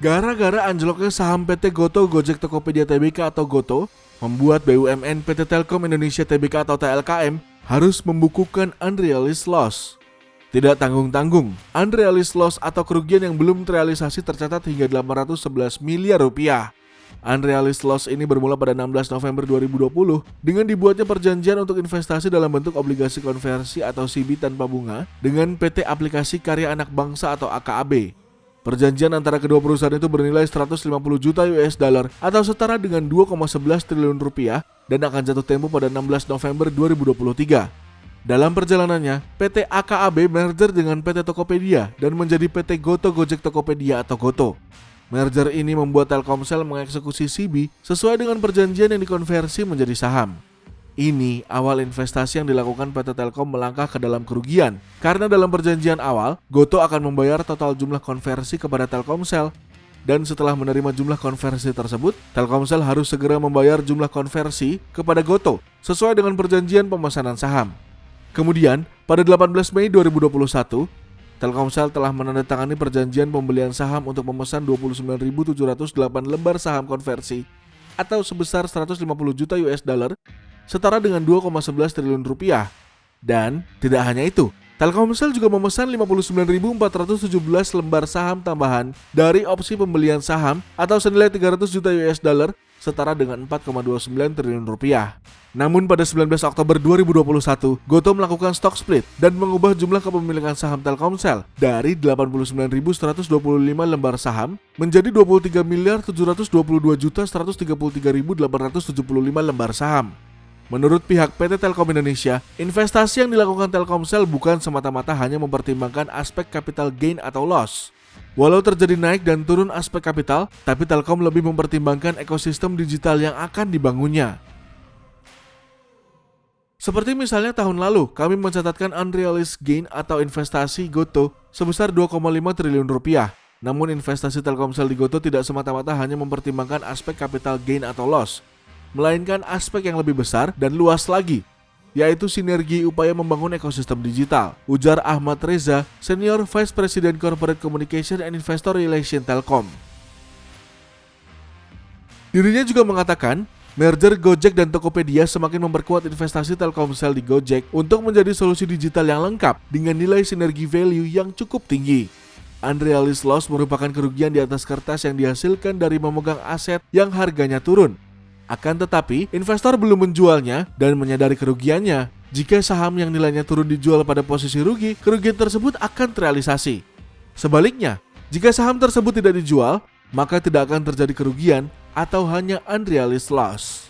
Gara-gara anjloknya saham PT Goto Gojek Tokopedia Tbk atau Goto, membuat BUMN PT Telkom Indonesia Tbk atau TLKM harus membukukan unrealized loss. Tidak tanggung-tanggung, unrealized loss atau kerugian yang belum terrealisasi tercatat hingga 811 miliar rupiah. Unrealized loss ini bermula pada 16 November 2020 dengan dibuatnya perjanjian untuk investasi dalam bentuk obligasi konversi atau CB tanpa bunga dengan PT Aplikasi Karya Anak Bangsa atau AKAB. Perjanjian antara kedua perusahaan itu bernilai 150 juta US dollar atau setara dengan 2,11 triliun rupiah dan akan jatuh tempo pada 16 November 2023. Dalam perjalanannya, PT AKAB merger dengan PT Tokopedia dan menjadi PT Goto Gojek Tokopedia atau Goto. Merger ini membuat Telkomsel mengeksekusi CB sesuai dengan perjanjian yang dikonversi menjadi saham. Ini awal investasi yang dilakukan PT Telkom melangkah ke dalam kerugian, karena dalam perjanjian awal, Goto akan membayar total jumlah konversi kepada Telkomsel, dan setelah menerima jumlah konversi tersebut, Telkomsel harus segera membayar jumlah konversi kepada Goto sesuai dengan perjanjian pemesanan saham. Kemudian, pada 18 Mei 2021, Telkomsel telah menandatangani perjanjian pembelian saham untuk memesan 29.708 lembar saham konversi atau sebesar 150 juta US dollar setara dengan 2,11 triliun rupiah. Dan tidak hanya itu, Telkomsel juga memesan 59.417 lembar saham tambahan dari opsi pembelian saham atau senilai 300 juta US dollar setara dengan 4,29 triliun rupiah. Namun pada 19 Oktober 2021, Goto melakukan stock split dan mengubah jumlah kepemilikan saham Telkomsel dari 89.125 lembar saham menjadi 23.722.133.875 lembar saham. Menurut pihak PT Telkom Indonesia, investasi yang dilakukan Telkomsel bukan semata-mata hanya mempertimbangkan aspek capital gain atau loss. Walau terjadi naik dan turun aspek kapital, tapi Telkom lebih mempertimbangkan ekosistem digital yang akan dibangunnya. Seperti misalnya tahun lalu, kami mencatatkan unrealized gain atau investasi Goto sebesar 2,5 triliun rupiah. Namun investasi Telkomsel di Goto tidak semata-mata hanya mempertimbangkan aspek capital gain atau loss, melainkan aspek yang lebih besar dan luas lagi, yaitu sinergi upaya membangun ekosistem digital, ujar Ahmad Reza, Senior Vice President Corporate Communication and Investor Relations Telkom. Dirinya juga mengatakan, merger Gojek dan Tokopedia semakin memperkuat investasi Telkomsel di Gojek untuk menjadi solusi digital yang lengkap dengan nilai sinergi value yang cukup tinggi. Unrealized loss merupakan kerugian di atas kertas yang dihasilkan dari memegang aset yang harganya turun. Akan tetapi, investor belum menjualnya dan menyadari kerugiannya. Jika saham yang nilainya turun dijual pada posisi rugi, kerugian tersebut akan terrealisasi. Sebaliknya, jika saham tersebut tidak dijual, maka tidak akan terjadi kerugian atau hanya unrealized loss.